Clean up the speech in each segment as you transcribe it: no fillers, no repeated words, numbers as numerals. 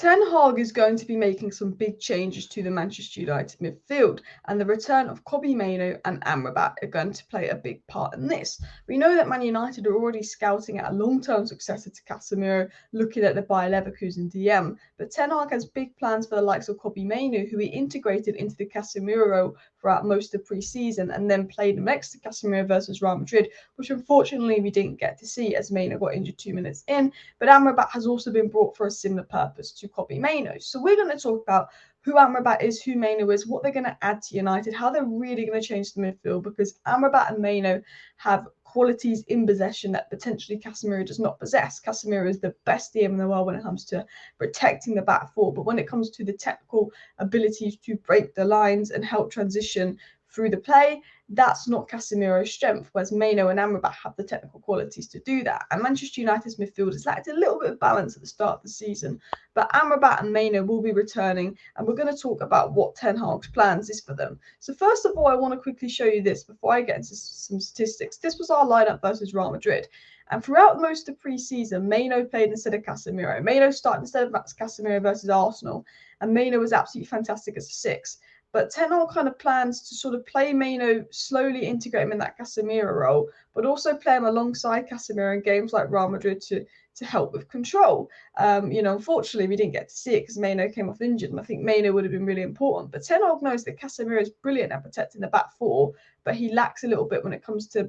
Ten Hag is going to be making some big changes to the Manchester United midfield, and the return of Mainoo and Amrabat are going to play a big part in this. We know that Man United are already scouting at a long-term successor to Casemiro, looking at the Bayer Leverkusen DM, but Ten Hag has big plans for the likes of Mainoo, who he integrated into the Casemiro role throughout most of pre-season and then played next to Casemiro versus Real Madrid, which unfortunately we didn't get to see as Mainoo got injured 2 minutes in, but Amrabat has also been brought for a similar purpose to Mainoo. So we're going to talk about who Amrabat is, who Mainoo is, what they're going to add to United, how they're really going to change the midfield, because Amrabat and Mainoo have qualities in possession that potentially Casemiro does not possess. Casemiro is the best DM in the world when it comes to protecting the back four, but when it comes to the technical abilities to break the lines and help transition through the play, that's not Casemiro's strength, whereas Mainoo and Amrabat have the technical qualities to do that. And Manchester United's midfield has lacked a little bit of balance at the start of the season, but Amrabat and Mainoo will be returning, and we're going to talk about what Ten Hag's plans is for them. So first of all, I want to quickly show you this before I get into some statistics. This was our lineup versus Real Madrid. And throughout most of pre-season, Mainoo played instead of Casemiro. Mainoo started instead of Casemiro versus Arsenal, and Mainoo was absolutely fantastic as a 6. But Ten Hag kind of plans to sort of play Mainoo, slowly integrate him in that Casemiro role, but also play him alongside Casemiro in games like Real Madrid to help with control. Unfortunately, we didn't get to see it because Mainoo came off injured, and I think Mainoo would have been really important. But Ten Hag knows that Casemiro is brilliant at protecting the back four, but he lacks a little bit when it comes to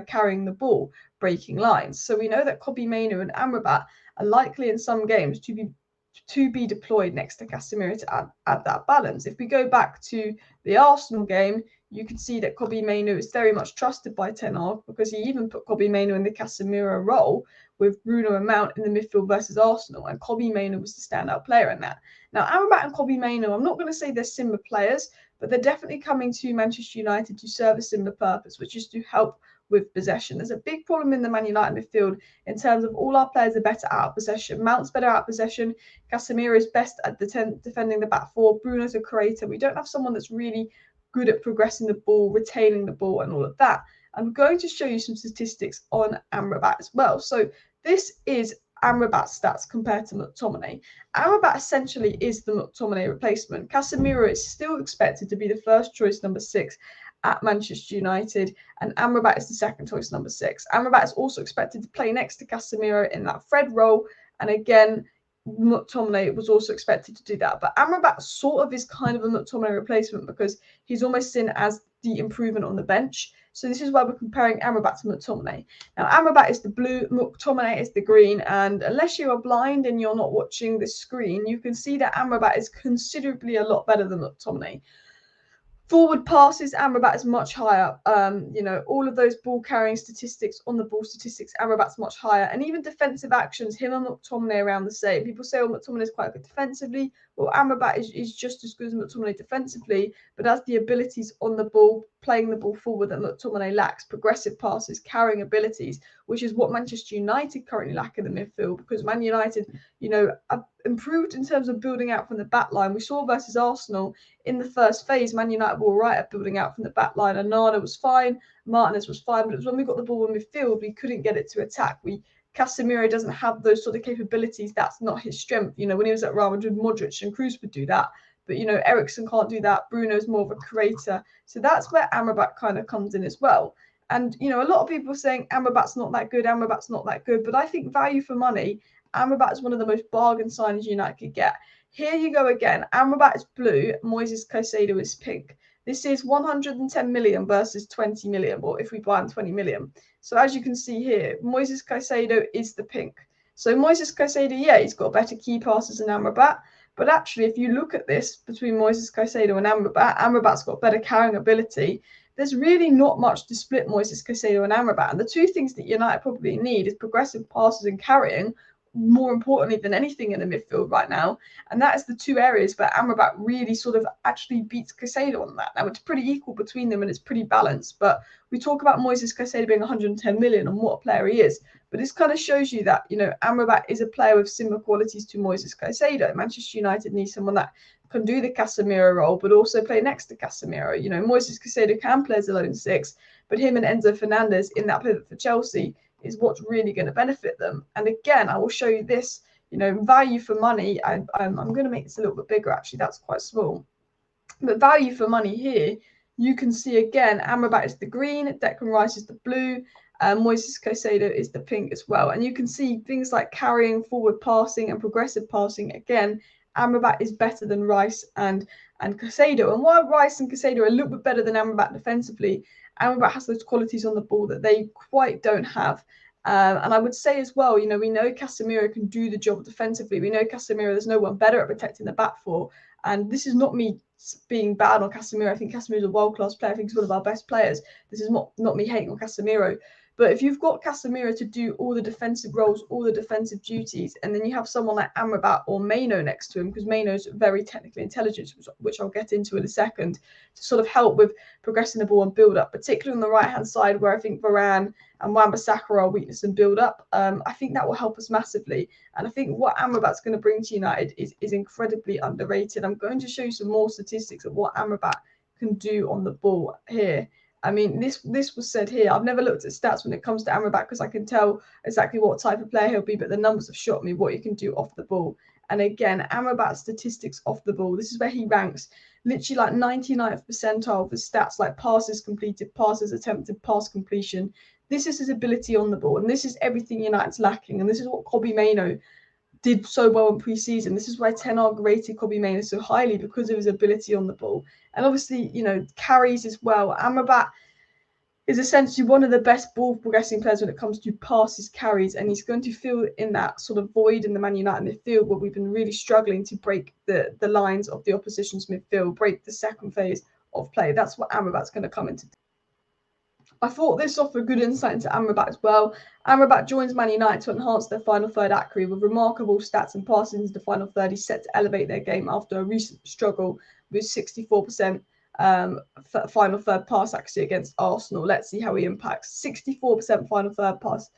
carrying the ball, breaking lines. So we know that Mainoo and Amrabat are likely in some games to be deployed next to Casemiro to add that balance. If we go back to the Arsenal game, you can see that Mainoo is very much trusted by Ten Hag, because he even put Mainoo in the Casemiro role with Bruno and Mount in the midfield versus Arsenal, and Mainoo was the standout player in that. Now, Amrabat and Mainoo, I'm not going to say they're similar players, but they're definitely coming to Manchester United to serve a similar purpose, which is to help with possession. There's a big problem in the Man United midfield in terms of all our players are better out of possession. Mount's better out of possession. Casemiro is best at defending the back four. Bruno's a creator. We don't have someone that's really good at progressing the ball, retaining the ball, and all of that. I'm going to show you some statistics on Amrabat as well. So this is Amrabat's stats compared to McTominay. Amrabat essentially is the McTominay replacement. Casemiro is still expected to be the first choice number 6 at Manchester United, and Amrabat is the second choice number 6. Amrabat is also expected to play next to Casemiro in that Fred role, and again, McTominay was also expected to do that. But Amrabat sort of is kind of a McTominay replacement because he's almost seen as the improvement on the bench. So this is why we're comparing Amrabat to McTominay. Now, Amrabat is the blue, McTominay is the green, and unless you are blind and you're not watching the screen, you can see that Amrabat is considerably a lot better than McTominay. Forward passes, Amrabat is much higher. All of those ball carrying statistics, on the ball statistics, Amrabat's much higher. And even defensive actions, him and McTominay around the same. People say, McTominay is quite good defensively. Well, Amrabat is just as good as McTominay defensively, but has the abilities on the ball, playing the ball forward that McTominay lacks, progressive passes, carrying abilities, which is what Manchester United currently lack in the midfield, because Man United, have improved in terms of building out from the back line. We saw versus Arsenal in the first phase, Man United were all right at building out from the back line. Anana was fine, Martinez was fine, but it was when we got the ball in midfield, we couldn't get it to attack. Casemiro doesn't have those sort of capabilities. That's not his strength. When he was at Real Madrid, Modric and Kroos would do that. But, Eriksen can't do that. Bruno's more of a creator. So that's where Amrabat kind of comes in as well. And, a lot of people are saying Amrabat's not that good, Amrabat's not that good. But I think value for money, Amrabat is one of the most bargain signings United could get. Here you go again. Amrabat is blue. Moises Caicedo is pink. This is 110 million versus 20 million, or if we buy him 20 million. So as you can see here, Moises Caicedo is the pink. So Moises Caicedo, yeah, he's got better key passes than Amrabat. But actually, if you look at this between Moises Caicedo and Amrabat, Amrabat's got better carrying ability. There's really not much to split Moises Caicedo and Amrabat. And the two things that United probably need is progressive passes and carrying, more importantly than anything in the midfield right now. And that is the two areas where Amrabat really sort of actually beats Caicedo on that. Now, it's pretty equal between them and it's pretty balanced. But we talk about Moises Caicedo being 110 million and what a player he is. But this kind of shows you that, Amrabat is a player with similar qualities to Moises Caicedo. Manchester United needs someone that can do the Casemiro role, but also play next to Casemiro. Moises Caicedo can play as a lone 6, but him and Enzo Fernandez in that pivot for Chelsea is what's really going to benefit them. And again, I will show you this. you know, value for money. I'm going to make this a little bit bigger, actually. That's quite small. But value for money here, you can see again, Amrabat is the green, Declan Rice is the blue, Moises Caicedo is the pink as well. And you can see things like carrying, forward passing, and progressive passing. Again, Amrabat is better than Rice and Caicedo. And while Rice and Caicedo are a little bit better than Amrabat defensively, Amrabat has those qualities on the ball that they quite don't have. And I would say as well, you know, we know Casemiro can do the job defensively. We know Casemiro, there's no one better at protecting the back four. And this is not me being bad on Casemiro. I think Casemiro is a world-class player. I think he's one of our best players. This is not me hating on Casemiro. But if you've got Casemiro to do all the defensive roles, all the defensive duties, and then you have someone like Amrabat or Mainoo next to him, because Mainoo's very technically intelligent, which I'll get into in a second, to sort of help with progressing the ball and build up, particularly on the right-hand side where I think Varane and Wan-Bissaka are weakness and build up. I think that will help us massively. And I think what Amrabat's going to bring to United is incredibly underrated. I'm going to show you some more statistics of what Amrabat can do on the ball here. I mean, this was said here. I've never looked at stats when it comes to Amrabat because I can tell exactly what type of player he'll be, but the numbers have shot me what he can do off the ball. And again, Amrabat's statistics off the ball, this is where he ranks literally like 99th percentile of his stats, like passes completed, passes attempted, pass completion. This is his ability on the ball, and this is everything United's lacking. And this is what Kobbie Mainoo did so well in pre-season. This is why Ten Hag rated Kobbie Mainoo so highly, because of his ability on the ball. And obviously, you know, carries as well. Amrabat is essentially one of the best ball progressing players when it comes to passes, carries, and he's going to fill in that sort of void in the Man United midfield where we've been really struggling to break the lines of the opposition's midfield, break the second phase of play. That's what Amrabat's going to come into. I thought this offered good insight into Amrabat as well. Amrabat joins Man United to enhance their final third accuracy with remarkable stats and passes into the final third. He's set to elevate their game after a recent struggle with 64% final third pass accuracy against Arsenal. Let's see how he impacts. 64% final third pass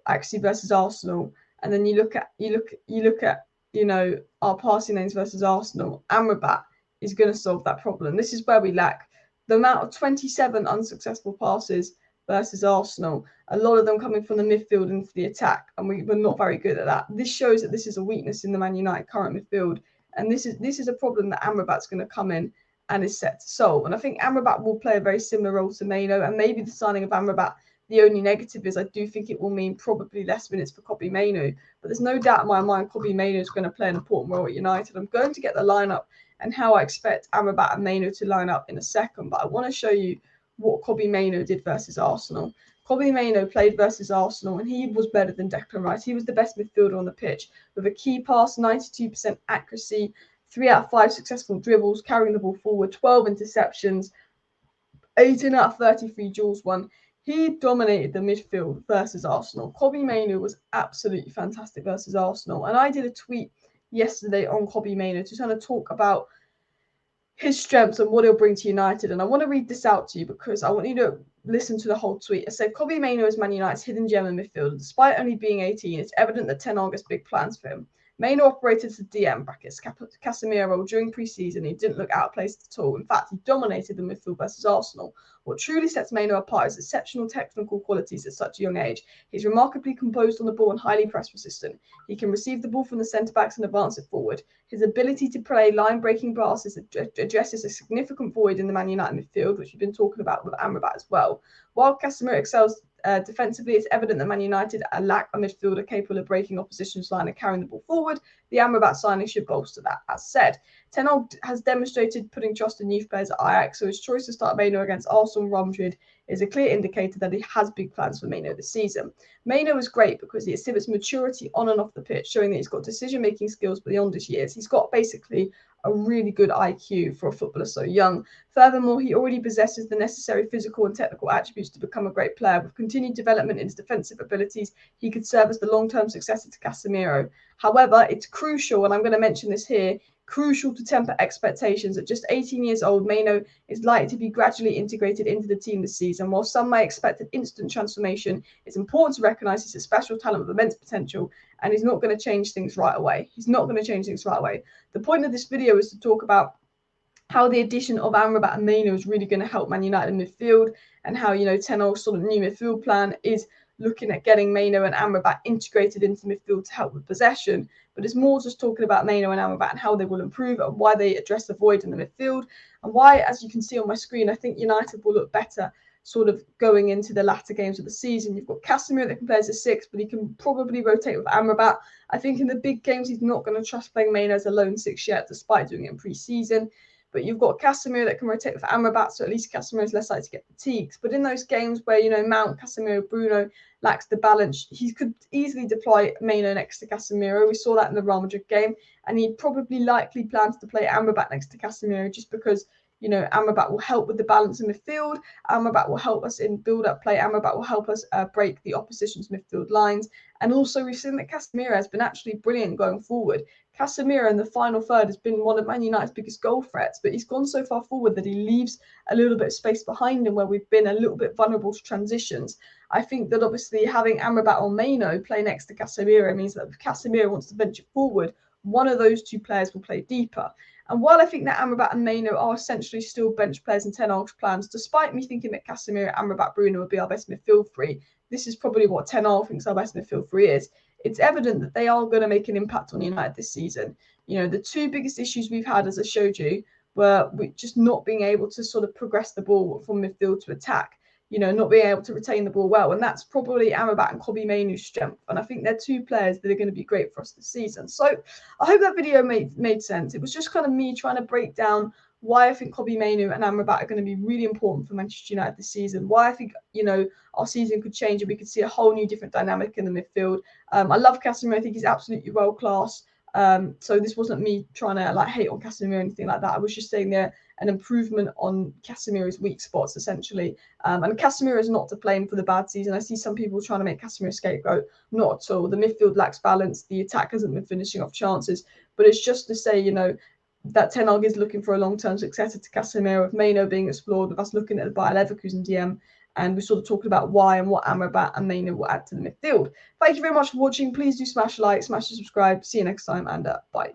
accuracy versus Arsenal, and then you look at you know, our passing lanes versus Arsenal. Amrabat is going to solve that problem. This is where we lack. The amount of 27 unsuccessful passes versus Arsenal, a lot of them coming from the midfield and for the attack, and we were not very good at that. This shows that this is a weakness in the Man United current midfield, and this is a problem that Amrabat's going to come in and is set to solve. And I think Amrabat will play a very similar role to Mainoo, and maybe the signing of Amrabat, the only negative is I do think it will mean probably less minutes for Kobbie Mainoo, but there's no doubt in my mind Kobbie Mainoo is going to play an important role at United. I'm going to get the lineup and how I expect Amrabat and Mainoo to line up in a second, but I want to show you what Kobbie Mainoo did versus Arsenal. Kobbie Mainoo played versus Arsenal, and he was better than Declan Rice. He was the best midfielder on the pitch with a key pass, 92% accuracy, 3 out of 5 successful dribbles, carrying the ball forward, 12 interceptions, 18 out of 33 duels won. He dominated the midfield versus Arsenal. Kobbie Mainoo was absolutely fantastic versus Arsenal, and I did a tweet yesterday on Kobbie Mainoo to kind of talk about his strengths and what he'll bring to United. And I want to read this out to you because I want you to listen to the whole tweet. It said, Kobbie Mainoo is Man United's hidden gem in midfield. Despite only being 18, it's evident that Ten Hag has big plans for him. Mainoo operated as a DM brackets Casemiro role during pre-season. He didn't look out of place at all. In fact, he dominated the midfield versus Arsenal. What truly sets Mainoo apart is exceptional technical qualities at such a young age. He's remarkably composed on the ball and highly press resistant. He can receive the ball from the centre-backs and advance it forward. His ability to play line-breaking passes addresses a significant void in the Man United midfield, which we've been talking about with Amrabat as well. While Casemiro excels defensively, it's evident that Man United lack a midfielder capable of breaking opposition's line and carrying the ball forward. The Amrabat signing should bolster that. As said, Ten Hag has demonstrated putting trust in youth players at Ajax, so his choice to start Mainoo against Arsenal and Real Madrid is a clear indicator that he has big plans for Mainoo this season. Mainoo is great because he exhibits maturity on and off the pitch, showing that he's got decision-making skills beyond his years. He's got basically a really good IQ for a footballer so young. Furthermore, he already possesses the necessary physical and technical attributes to become a great player. With continued development in his defensive abilities, he could serve as the long-term successor to Casemiro. However, it's crucial, and I'm going to mention this here, crucial to temper expectations. At just 18 years old, Mainoo is likely to be gradually integrated into the team this season. While some may expect an instant transformation, it's important to recognise he's a special talent with immense potential, and he's not going to change things right away. The point of this video is to talk about how the addition of Amrabat and Mainoo is really going to help Man United in midfield, and how, you know, Ten Hag's sort of new midfield plan is looking at getting Mainoo and Amrabat integrated into midfield to help with possession, but it's more just talking about Mainoo and Amrabat and how they will improve and why they address the void in the midfield, and why, as you can see on my screen, I think United will look better sort of going into the latter games of the season. You've got Casemiro that can play as a 6, but he can probably rotate with Amrabat. I think in the big games, he's not going to trust playing Mainoo as a lone 6 yet, despite doing it in pre-season. But you've got Casemiro that can rotate with Amrabat, so at least Casemiro is less likely to get fatigued. But in those games where, Mount, Casemiro, Bruno lacks the balance, he could easily deploy Mainoo next to Casemiro. We saw that in the Real Madrid game, and he probably likely plans to play Amrabat next to Casemiro just because Amrabat will help with the balance in midfield. Amrabat will help us in build-up play. Amrabat will help us break the opposition's midfield lines. And also, we've seen that Casemiro has been actually brilliant going forward. Casemiro in the final third has been one of Man United's biggest goal threats, but he's gone so far forward that he leaves a little bit of space behind him where we've been a little bit vulnerable to transitions. I think that obviously having Amrabat or Mainoo play next to Casemiro means that if Casemiro wants to venture forward, one of those two players will play deeper. And while I think that Amrabat and Mainoo are essentially still bench players in Ten Hag's plans, despite me thinking that Casemiro, Amrabat, Bruno would be our best midfield three, this is probably what Ten Hag thinks our best midfield three is. It's evident that they are going to make an impact on United this season. The two biggest issues we've had, as I showed you, were just not being able to sort of progress the ball from midfield to attack. Not being able to retain the ball well. And that's probably Amrabat and Kobbie Mainoo's strength. And I think they're two players that are going to be great for us this season. So I hope that video made sense. It was just kind of me trying to break down why I think Kobbie Mainoo and Amrabat are going to be really important for Manchester United this season. Why I think, our season could change and we could see a whole new different dynamic in the midfield. I love Casemiro. I think he's absolutely world class. So this wasn't me trying to hate on Casemiro or anything like that. I was just saying there an improvement on Casemiro's weak spots, essentially. And Casemiro is not to blame for the bad season. I see some people trying to make Casemiro a scapegoat. Not at all. The midfield lacks balance. The attack hasn't been finishing off chances. But it's just to say, that Ten Hag is looking for a long-term successor to Casemiro, with Mainoo being explored, with us looking at the Bayer Leverkusen DM. And we sort of talked about why and what Amrabat and Mainoo will add to the midfield. Thank you very much for watching. Please do smash a like, smash the subscribe. See you next time, and bye.